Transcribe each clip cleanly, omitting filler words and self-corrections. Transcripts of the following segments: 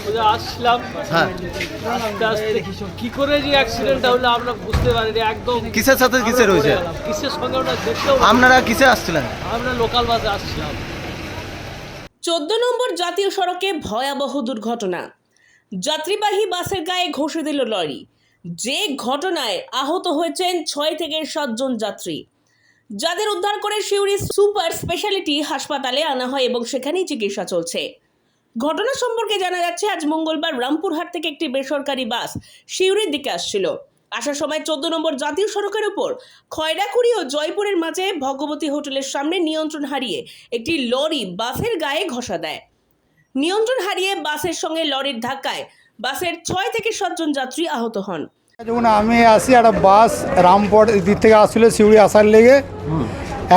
সোজা আসলাম, হ্যাঁ, আস্তে আস্তে কি করে যে অ্যাক্সিডেন্টটা হলো আমরা বুঝতে পারিনি একদম। কিসের সাথে কিসের আমরা হয়েছে? পড়ে গেলাম। কিসের সঙ্গে ওটা দেখতেও না। আপনারা কিসে আসছিলেন? আমরা লোকাল বাসে আসছিলাম। 14 নম্বর জাতীয় সড়কে ভয়াবহ দুর্ঘটনা। যাত্রীবাহী বাসের গায়ে ঘষে দিল লরি। যে ঘটনায় আহত হয়েছেন 6 থেকে 7 জন যাত্রী, যাদের উদ্ধার করে সিউড়ি সুপার স্পেশালিটি হাসপাতালে আনা হয় এবং সেখানেই চিকিৎসা চলছে। ঘটনা সম্পর্কে জানা যাচ্ছে, আজ মঙ্গলবার রামপুরহাট থেকে একটি বেসরকারি বাস সিউড়ির দিকে আসছিল। আসার সময় 14 নম্বর জাতীয় সড়কের উপর খয়রাকুড়ি ও জয়পুরের মাঝে ভগবতী হোটেলের সামনে নিয়ন্ত্রণ হারিয়ে একটি লরি বাসের গায়ে ঘষা দেয়। নিয়ন্ত্রণ হারিয়ে বাসের সঙ্গে লরির ধাক্কায় বাসের 6 থেকে 7 জন যাত্রী আহত হন। যখন আমি আসি একটা বাস রামপুর দিক থেকে আসছিল সিউড়ি আসার লেগে,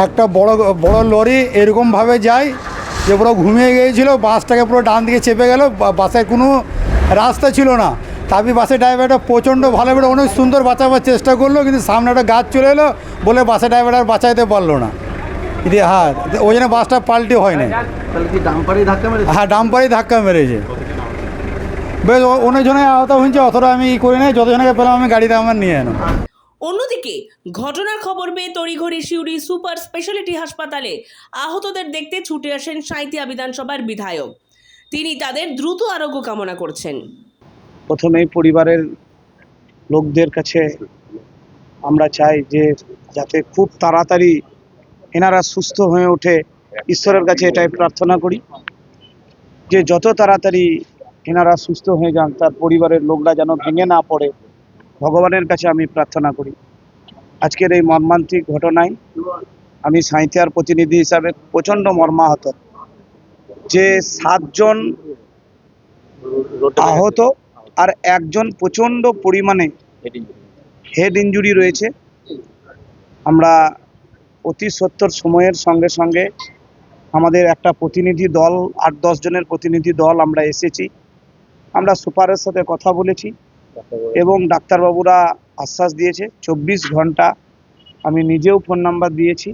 একটা বড় বড় লরি এরকমভাবে যায় যে পুরো ঘুমিয়ে গিয়েছিল, বাসটাকে পুরো ডান দিকে চেপে গেল। বাসের কোনো রাস্তা ছিল না। তারপরে বাসের ড্রাইভারটা প্রচণ্ড ভালোভাবে অনেক সুন্দর বাঁচাবার চেষ্টা করলো, কিন্তু সামনে একটা গাছ চলে এলো বলে বাসের ড্রাইভার আর বাঁচাইতে পারলো না। হ্যাঁ, ওই জন্য বাসটা পাল্টি হয় না। তাহলে কি ডাম্পারই ধাক্কা মেরেছে? হ্যাঁ, ডাম্পারই ধাক্কা মেরেছে। বেশ অনেকজনে আহত হয়েছে, অতটা আমি করি নাই, যতজনকে পেলাম আমি গাড়িতে আমার নিয়ে এলাম। অন্যদিকে ঘটনার খবর পেয়ে তড়িঘড়ি সিউড়ি সুপার স্পেশালিটি হাসপাতালে আহতদের দেখতে ছুটে আসেন সাঁইথিয়া বিধানসভার বিধায়ক। তিনি তাদের দ্রুত আরোগ্য কামনা করছেন। প্রথমেই পরিবারের লোকদের কাছে আমরা চাই যে যাতে খুব তাড়াতাড়ি এনারা সুস্থ হয়ে ওঠে, ঈশ্বরের কাছে এটাই প্রার্থনা করি যে যত তাড়াতাড়ি এনারা সুস্থ হয়ে যান, তার পরিবারের লোকরা যেন ভেঙে না পড়ে, ভগবানের কাছে আমি প্রার্থনা করি। আজকের এই মর্মান্তিক ঘটনায় আমি সাঁইথিয়ার প্রতিনিধি হিসাবে প্রচণ্ড মর্মাহত যে 7 জন আহত আর একজন প্রচণ্ড পরিমাণে হেড ইনজুরি রয়েছে। আমরা অতি সত্বর সময়ের সঙ্গে সঙ্গে আমাদের একটা প্রতিনিধি দল, 8-10 জনের প্রতিনিধি দল আমরা এসেছি। আমরা সুপারের সাথে কথা বলেছি এবং ডাক্তারবাবুরা আশ্বাস দিয়েছে 24 ঘন্টা। আমি নিজেও ফোন নাম্বার দিয়েছি